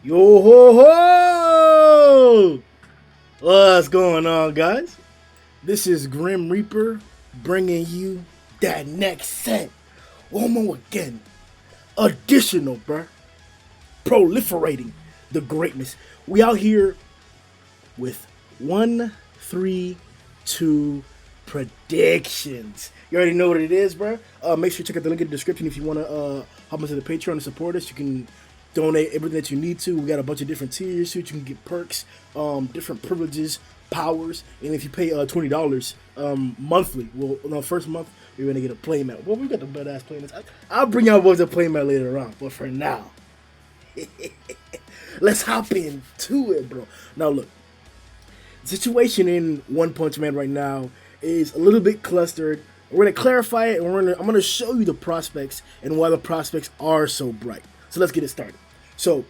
Yo ho ho! What's going on, guys? This is Grim Reaper bringing you that next set. One more again. Additional, bruh. Proliferating the greatness. We out here with 1-3-2 predictions. You already know what it is, bruh. Make sure you check out the link in the description if you want to hop into the Patreon and support us. You can donate everything that you need to. We got a bunch of different tiers so you can get perks, different privileges, powers, and if you pay $20 monthly, well, no, first month you're gonna get a playmat. Well, we got the butt ass playmats. I'll bring y'all boys a playmat later on, but for now, let's hop into it, bro. Now look, the situation in One Punch Man right now is a little bit clustered. We're gonna clarify it, and I'm gonna show you the prospects and why the prospects are so bright. So let's get it started. So,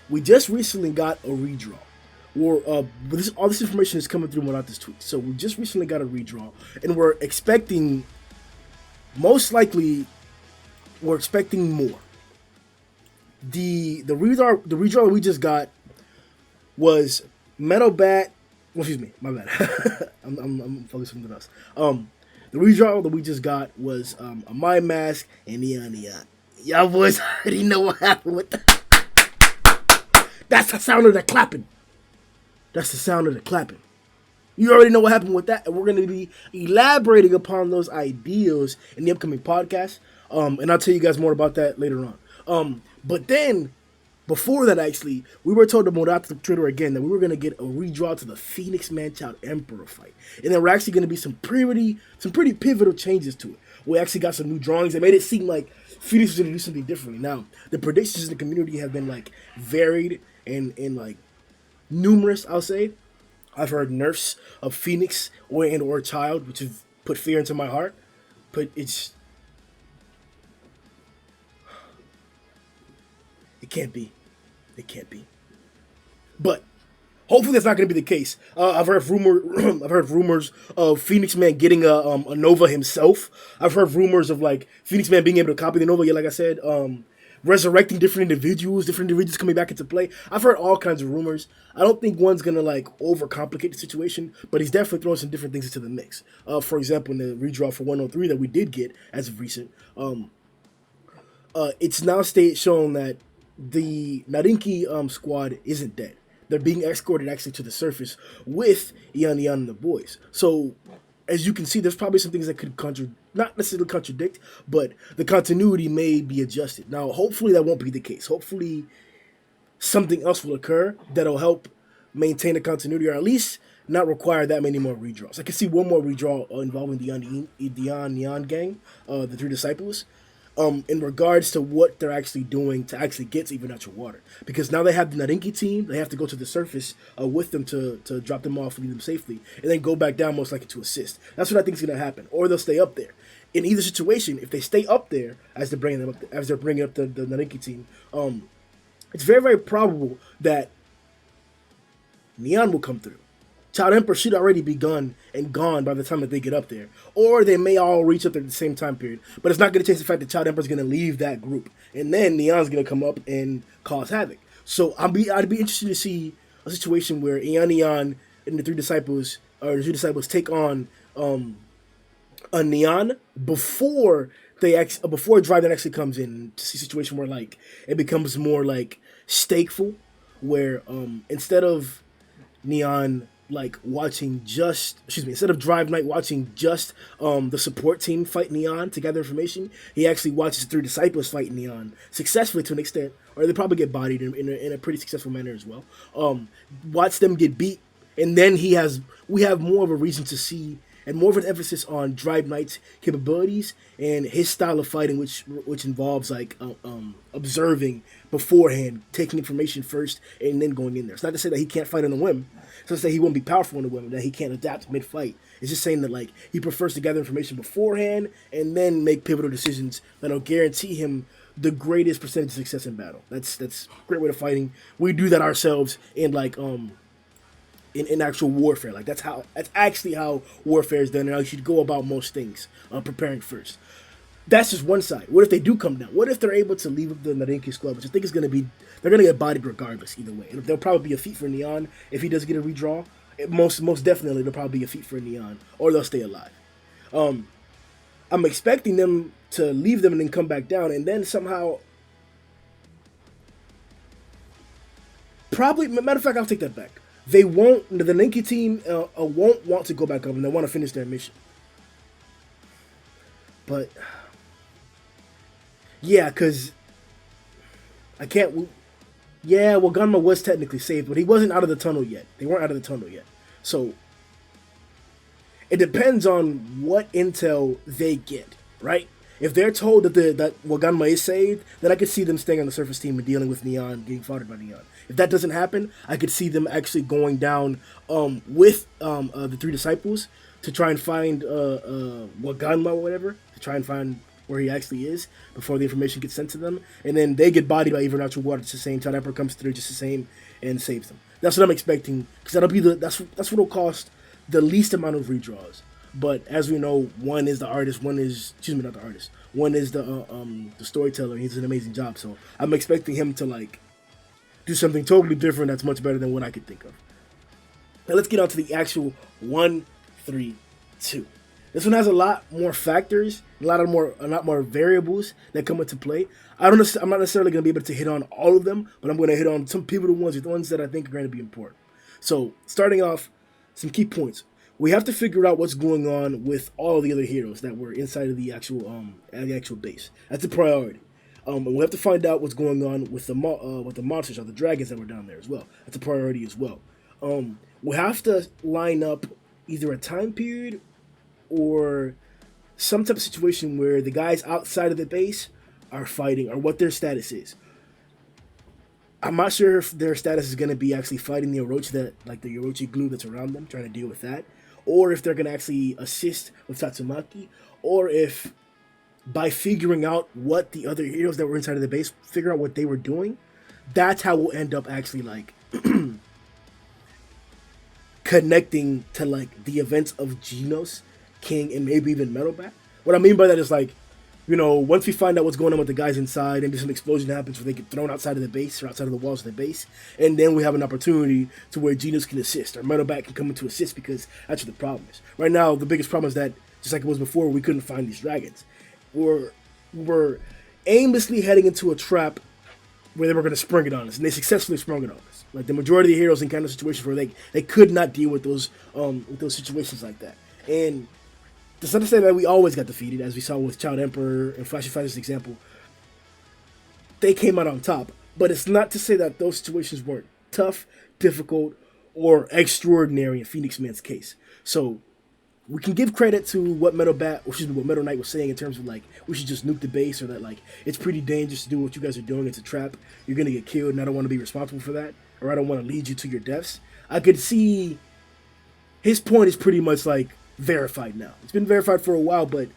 we just recently got a redraw. All this information is coming through without this tweet. So we just recently got a redraw, and we're expecting, most likely, we're expecting more. The redraw we just got was Metal Bat. Well, excuse me, my bad. I'm focused on something else. The redraw that we just got was a My Mask and Neon. Y'all boys already know what happened with that. That's the sound of the clapping. That's the sound of the clapping. You already know what happened with that, and we're going to be elaborating upon those ideals in the upcoming podcast. And I'll tell you guys more about that later on. But then, before that, actually, we were told to move out to Twitter again that we were going to get a redraw to the Phoenix Man-Child Emperor fight, and there were actually going to be some pretty pivotal changes to it. We actually got some new drawings that made it seem like Phoenix was going to do something differently. Now, the predictions in the community have been like varied and like numerous, I'll say. I've heard nerfs of Phoenix or Child, which have put fear into my heart. But it can't be. It can't be. But hopefully that's not going to be the case. I've heard rumors of Phoenix Man getting a Nova himself. I've heard rumors of like Phoenix Man being able to copy the Nova. Yeah, like I said, resurrecting different individuals coming back into play. I've heard all kinds of rumors. I don't think one's gonna like overcomplicate the situation, but he's definitely throwing some different things into the mix. For example, in the redraw for 103 that we did get as of recent, it's now shown that the Narinki squad isn't dead. They're being escorted actually to the surface with Ian and the boys. So, as you can see, there's probably some things that could not necessarily contradict, but the continuity may be adjusted. Now, hopefully that won't be the case. Hopefully something else will occur that'll help maintain the continuity, or at least not require that many more redraws. I can see one more redraw involving the Neon gang, the three disciples, in regards to what they're actually doing to actually get to Even Out Your Water. Because now they have the Narinki team, they have to go to the surface with them to drop them off, leave them safely, and then go back down most likely to assist. That's what I think is going to happen. Or they'll stay up there. In either situation, if they stay up there as they're bringing up the Narinki team, it's very, very probable that Neon will come through. Child Emperor should already be gone by the time that they get up there. Or they may all reach up there at the same time period. But it's not going to change the fact that Child Emperor is going to leave that group. And then Neon's going to come up and cause havoc. So I'd be interested to see a situation where Neon and the two disciples take on a Neon before Drive actually comes in, to see a situation where like it becomes more like stakeful, where instead of Neon instead of Drive Knight watching just the support team fight Neon to gather information, he actually watches three disciples fight Neon successfully to an extent, or they probably get bodied in a pretty successful manner as well. Watch them get beat, and then we have more of a reason to see and more of an emphasis on Drive Knight's capabilities and his style of fighting, which involves like observing beforehand, taking information first, and then going in there. It's not to say that he can't fight on a whim. It's not to say he won't be powerful on a whim, that he can't adapt mid-fight. It's just saying that like he prefers to gather information beforehand and then make pivotal decisions that'll guarantee him the greatest percentage of success in battle. That's a great way of fighting. We do that ourselves in like in actual warfare. Like that's actually how warfare is done, and how you should go about most things, preparing first. That's just one side. What if they do come down? What if they're able to leave up the Narinki's club, which I think is going to be, they're going to get bodied regardless either way. And there'll probably be a feat for Neon if he does get a redraw. Most definitely there'll probably be a feat for Neon, or they'll stay alive. I'm expecting them to leave them and then come back down, and then somehow, probably, matter of fact, I'll take that back. They won't, the Narinki team won't want to go back up, and they want to finish their mission. But yeah, because I can't. Yeah, well, Gunma was technically saved, but he wasn't out of the tunnel yet. They weren't out of the tunnel yet. So it depends on what intel they get, right? If they're told that Waganma is saved, then I could see them staying on the surface team and dealing with Neon, getting foddered by Neon. If that doesn't happen, I could see them actually going down with the three disciples to try and find Waganma or whatever, to try and find where he actually is before the information gets sent to them, and then they get bodied by even natural water just the same. Child Emperor comes through just the same and saves them. That's what I'm expecting, because that'll be that's what will cost the least amount of redraws. But as we know, one is the artist, one is not the artist. One is the storyteller. He does an amazing job, so I'm expecting him to like do something totally different that's much better than what I could think of. Now let's get on to the actual 1, 3, 2. This one has a lot more factors, a lot more variables that come into play. I'm not necessarily going to be able to hit on all of them, but I'm going to hit on some pivotal ones, the ones that I think are going to be important. So, starting off, some key points. We have to figure out what's going on with all the other heroes that were inside of the actual base. That's a priority. And we have to find out what's going on with the monsters or the dragons that were down there as well. That's a priority as well. We have to line up either a time period or some type of situation where the guys outside of the base are fighting, or what their status is. I'm not sure if their status is going to be actually fighting the Orochi, the Orochi glue that's around them, trying to deal with that, or if they're going to actually assist with Tatsumaki, or if by figuring out what the other heroes that were inside of the base, figure out what they were doing, that's how we'll end up actually like connecting to like the events of Genos, King, and maybe even Metalbat. What I mean by that is like, once we find out what's going on with the guys inside, maybe some explosion happens where they get thrown outside of the base or outside of the walls of the base, and then we have an opportunity to where Genos can assist or Metalbat can come in to assist, because that's what the problem is. Right now, the biggest problem is that, just like it was before, we couldn't find these dragons. We're aimlessly heading into a trap where they were going to spring it on us, and they successfully sprung it on us. Like the majority of the heroes encounter situations where they could not deal with those situations like that. And that's not to say that we always got defeated, as we saw with Child Emperor and Flashy Fighters example. They came out on top, but it's not to say that those situations weren't tough, difficult, or extraordinary in Phoenix Man's case. So we can give credit to what Metal Knight was saying in terms of like, we should just nuke the base, or that like it's pretty dangerous to do what you guys are doing. It's a trap. You're gonna get killed, and I don't want to be responsible for that, or I don't want to lead you to your deaths. I could see his point is pretty much like verified now. It's been verified for a while, but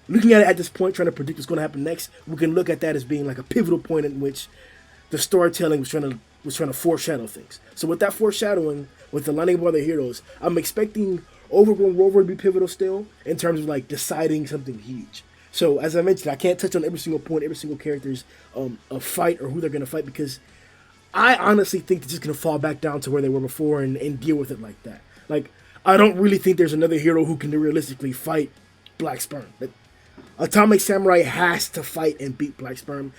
looking at it at this point, trying to predict what's going to happen next, we can look at that as being like a pivotal point in which the storytelling was trying to foreshadow things. So with that foreshadowing, with the lining of other heroes, I'm expecting Overgrown Rover to be pivotal still in terms of like deciding something huge. So as I mentioned, I can't touch on every single point, every single character's a fight or who they're going to fight, because I honestly think they're just going to fall back down to where they were before and deal with it like that. Like, I don't really think there's another hero who can realistically fight Black Sperm. But Atomic Samurai has to fight and beat Black Sperm,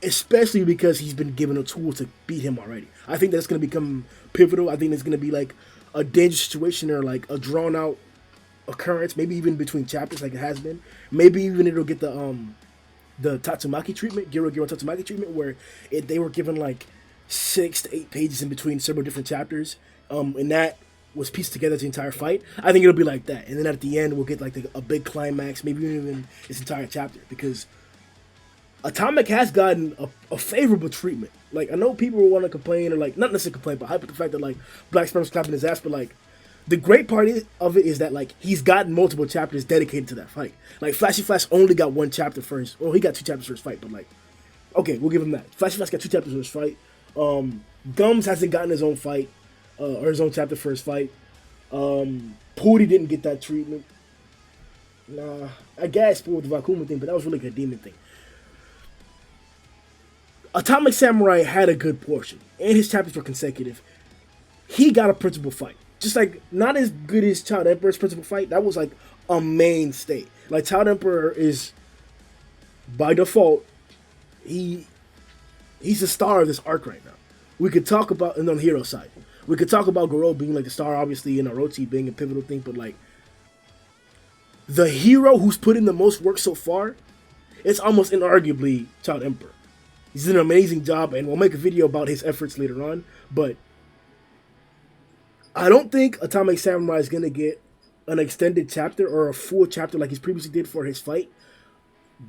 especially because he's been given a tool to beat him already. I think that's going to become pivotal. I think it's going to be like a dangerous situation, or like a drawn out occurrence, maybe even between chapters like it has been. Maybe even it'll get the Tatsumaki treatment, Giro Tatsumaki treatment, where they were given like 6 to 8 pages in between several different chapters, and that was pieced together the entire fight. I think it'll be like that, and then at the end we'll get like a big climax, maybe even this entire chapter, because Atomic has gotten a favorable treatment. Like, I know people will want to complain, or like, not necessarily complain, but hype at the fact that like Black Sperm's clapping his ass, but like the great part of it is that like he's gotten multiple chapters dedicated to that fight. Like Flashy Flash only got 1 chapter for his, well, he got 2 chapters for his fight, but like, okay, we'll give him that. Flashy Flash got 2 chapters for his fight. Gums hasn't gotten his own fight, or his own chapter for his fight. Pooty didn't get that treatment. I guess for the Vakuma thing, but that was really like a demon thing. Atomic Samurai had a good portion, and his chapters were consecutive. He got a principal fight. Just like, not as good as Child Emperor's principal fight. That was like a mainstay. Like, Child Emperor is, by default, he's the star of this arc right now. We could talk about, and on the hero side, we could talk about Goro being like the star, obviously, and Orochi being a pivotal thing, but like, the hero who's put in the most work so far, it's almost inarguably Child Emperor. He's done an amazing job, and we'll make a video about his efforts later on, but I don't think Atomic Samurai is going to get an extended chapter or a full chapter like he's previously did for his fight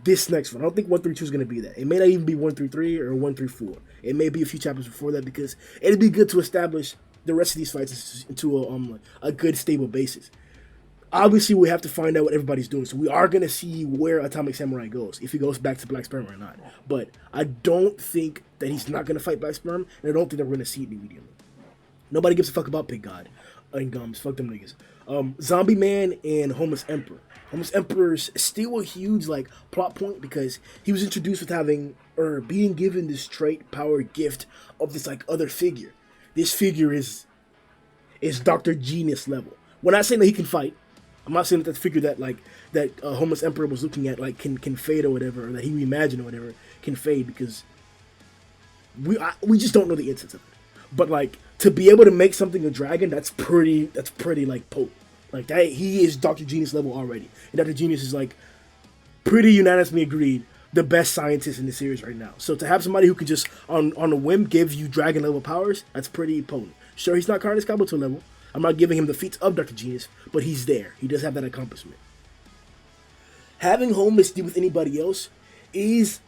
this next one. I don't think 132 is going to be that. It may not even be 133 or 134. It may be a few chapters before that because it'd be good to establish the rest of these fights into a good, stable basis. Obviously, we have to find out what everybody's doing, so we are going to see where Atomic Samurai goes, if he goes back to Black Sperm or not. But I don't think that he's not going to fight Black Sperm, and I don't think that we're going to see it immediately. Nobody gives a fuck about Pig God and Gums. Fuck them niggas. Zombie Man and Homeless Emperor. Homeless Emperor's still a huge like plot point because he was introduced with having or being given this trait, power, gift of this like other figure. This figure is Dr. Genius level. We're not saying that he can fight. I'm not saying that the figure that Homeless Emperor was looking at like can fade or whatever, or that he reimagined or whatever can fade because we just don't know the instance of it. But like to be able to make something a dragon, that's pretty like potent. Like that, he is Dr. Genius level already, and Dr. Genius is like pretty unanimously agreed the best scientist in the series right now. So to have somebody who can just on a whim give you dragon level powers, that's pretty potent. Sure, he's not Karnas Kabuto level. I'm not giving him the feats of Dr. Genius, but he's there. He does have that accomplishment. Having Homeless deal with anybody else is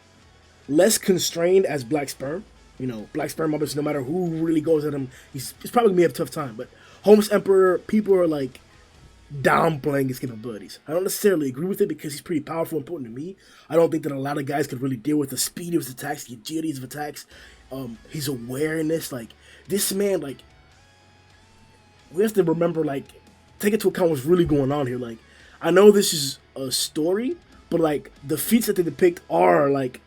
less constrained as Black Sperm. You know, Black Sperm, obviously, no matter who really goes at him, he's probably going to have a tough time. But Homeless Emperor, people are like downplaying his capabilities. I don't necessarily agree with it because he's pretty powerful and important to me. I don't think that a lot of guys could really deal with the speed of his attacks, the agility of attacks, his awareness. Like, this man, like, we have to remember, like, take into account what's really going on here. Like, I know this is a story, but, like, the feats that they depict are, like,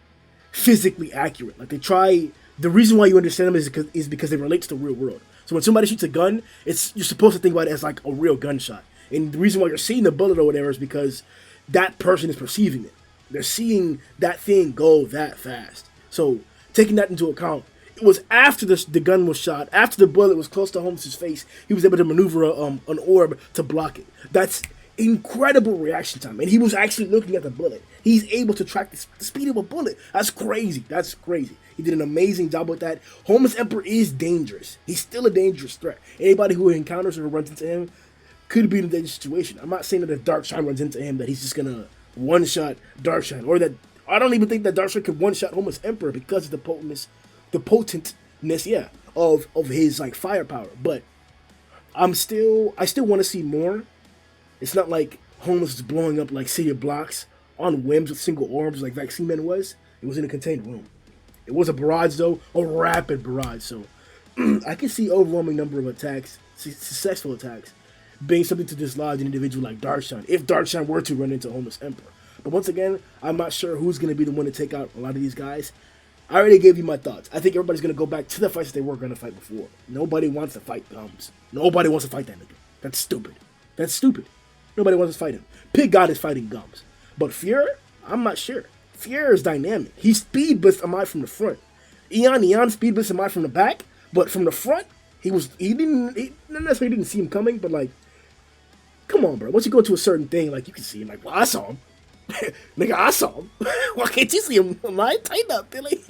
physically accurate. Like, they try... The reason why you understand them is because they relate to the real world. So when somebody shoots a gun, you're supposed to think about it as, like, a real gunshot. And the reason why you're seeing the bullet or whatever is because that person is perceiving it. They're seeing that thing go that fast. So, taking that into account, it was after the gun was shot, after the bullet was close to Holmes' face, he was able to maneuver an orb to block it. That's incredible reaction time. And he was actually looking at the bullet. He's able to track the speed of a bullet. That's crazy. That's crazy. He did an amazing job with that. Homeless Emperor is dangerous. He's still a dangerous threat. Anybody who encounters or runs into him could be in a dangerous situation. I'm not saying that if Darkshine runs into him that he's just going to one-shot Darkshine. Or that I don't even think that Darkshine could one-shot Homeless Emperor because of the potentness, of his like firepower. But I still want to see more. It's not like Homeless is blowing up like city blocks on whims with single orbs like Vaccine Man was. It was in a contained room. It was a barrage though, a rapid barrage. So I can see overwhelming number of attacks, successful attacks, being something to dislodge an individual like Darkshine, if Darkshine were to run into Homeless Emperor. But once again, I'm not sure who's going to be the one to take out a lot of these guys. I already gave you my thoughts. I think everybody's going to go back to the fights that they were going to fight before. Nobody wants to fight Gums. Nobody wants to fight that nigga. That's stupid. That's stupid. Nobody wants to fight him. Pig God is fighting Gums. But Fuhrer, I'm not sure. Fuhrer is dynamic. He speed blitzed Amai from the front. Eon speed blitzed Amai from the back. But from the front, he not necessarily didn't see him coming, but like, come on, bro. Once you go to a certain thing, like, you can see him. Like, well, I saw him. Nigga, I saw him. Why can't you see him? Amai, tighten up, Billy.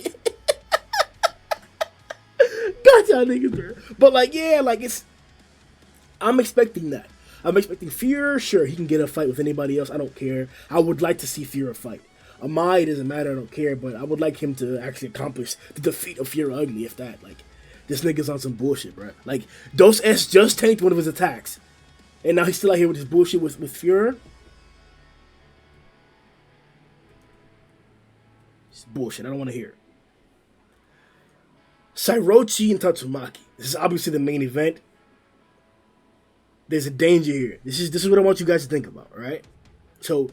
Got y'all niggas, bro. But like, yeah, like, I'm expecting that. I'm expecting Fuhrer. Sure, he can get a fight with anybody else. I don't care. I would like to see Fuhrer fight. Amai, it doesn't matter. I don't care. But I would like him to actually accomplish the defeat of Fuhrer Ugly, if that. Like, this nigga's on some bullshit, bro. Like, Dos S just tanked one of his attacks. And now he's still out here with his bullshit with Fuhrer. It's bullshit. I don't want to hear it. Sairochi and Tatsumaki. This is obviously the main event. There's a danger here. This is what I want you guys to think about, all right? So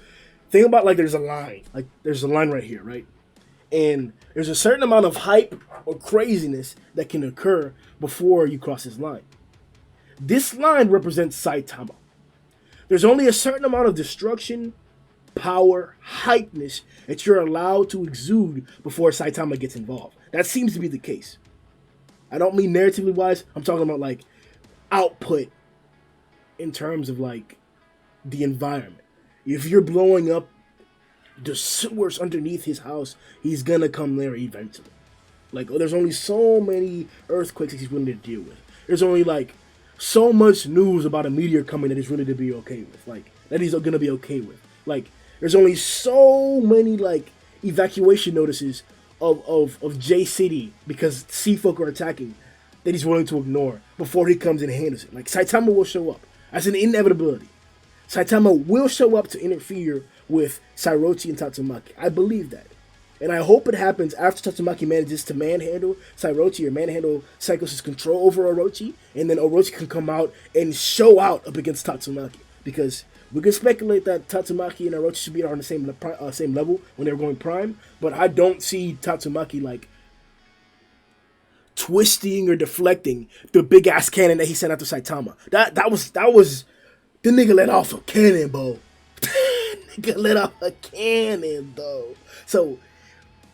think about like there's a line. Like there's a line right here, right? And there's a certain amount of hype or craziness that can occur before you cross this line. This line represents Saitama. There's only a certain amount of destruction, power, hypeness that you're allowed to exude before Saitama gets involved. That seems to be the case. I don't mean narratively wise. I'm talking about like output in terms of like the environment. If you're blowing up the sewers underneath his house, he's gonna come there eventually. Like, there's only so many earthquakes that he's willing to deal with. There's only like so much news about a meteor coming that he's really to be okay with. Like, that he's gonna be okay with. Like, there's only so many like evacuation notices of J City because sea folk are attacking that he's willing to ignore before he comes and handles it. Like, Saitama will show up. That's an inevitability. Saitama will show up to interfere with Sairochi and Tatsumaki. I believe that. And I hope it happens after Tatsumaki manages to manhandle Sairochi or manhandle Psychos' control over Orochi, and then Orochi can come out and show out up against Tatsumaki. Because we can speculate that Tatsumaki and Orochi should be on the same level when they're going prime, but I don't see Tatsumaki like twisting or deflecting the big ass cannon that he sent after Saitama. That was the nigga let off a cannonball. Nigga let off a cannon though. So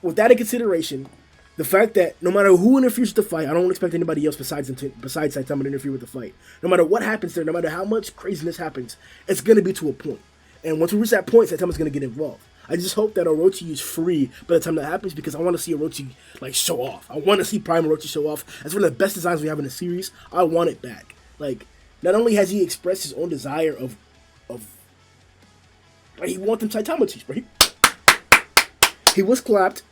with that in consideration, the fact that no matter who interferes with the fight, I don't expect anybody else besides Saitama to interfere with the fight. No matter what happens there, no matter how much craziness happens, it's gonna be to a point. And once we reach that point, Saitama's gonna get involved. I just hope that Orochi is free by the time that happens because I want to see Orochi like show off. I want to see Prime Orochi show off. That's one of the best designs we have in the series. I want it back. Like, not only has he expressed his own desire of like, he wants them Saitama cheese, bro. He was clapped.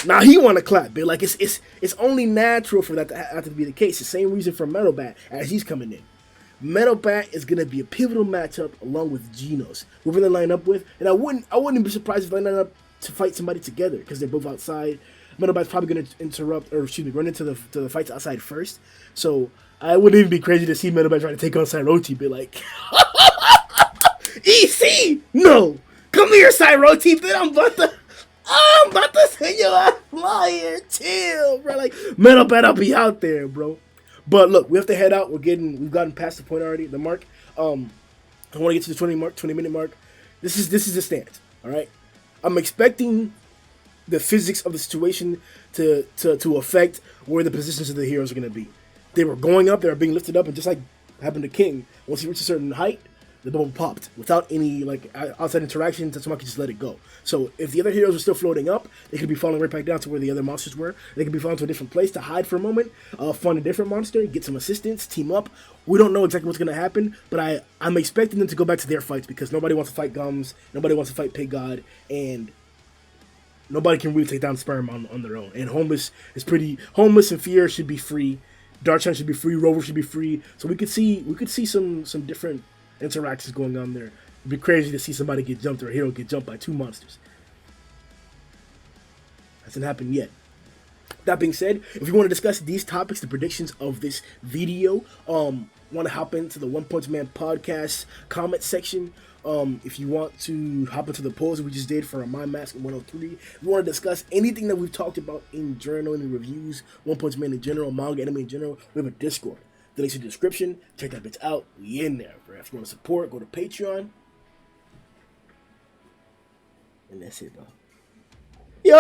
Now he want to clap, but like it's only natural for that to have to be the case. The same reason for Metal Bat as he's coming in. Metal Bat is gonna be a pivotal matchup along with Genos. We're gonna line up with, and I wouldn't be surprised if they line up to fight somebody together because they're both outside. Metal Bat's probably gonna run into the fights outside first. So I wouldn't even be crazy to see Metal Bat try to take on Sairochi, be like, EC, no, come here, Sairochi, then I'm about to send your ass flyer. Chill, bro. Like, Metal Bat, I'll be out there, bro. But look, we have to head out. We've gotten past the point already, the mark. I want to get to the 20-minute mark. This is the stance, all right? I'm expecting the physics of the situation to affect where the positions of the heroes are going to be. They were going up, they were being lifted up, and just like happened to King, once he reached a certain height, the bubble popped without any like outside interaction. Tatsumaki just let it go. So if the other heroes were still floating up, they could be falling right back down to where the other monsters were. They could be falling to a different place to hide for a moment, find a different monster, get some assistance, team up. We don't know exactly what's going to happen, but I'm expecting them to go back to their fights because nobody wants to fight Gums, nobody wants to fight Pig God, and nobody can really take down Sperm on their own. And Homeless and Fear should be free. Darkshine should be free. Rover should be free. So we could see some different interactions going on there. It'd be crazy to see somebody get jumped or a hero get jumped by two monsters. Hasn't happened yet. That being said, if you want to discuss these topics, the predictions of this video, want to hop into the One Punch Man podcast comment section. If you want to hop into the polls that we just did for our My Mask 103, if you want to discuss anything that we've talked about in journaling and reviews, One Punch Man in general, manga, anime in general, we have a Discord. The link's in the description. Check that bitch out. We in there, bro. If you want to support, go to Patreon. And that's it, bro. Yo!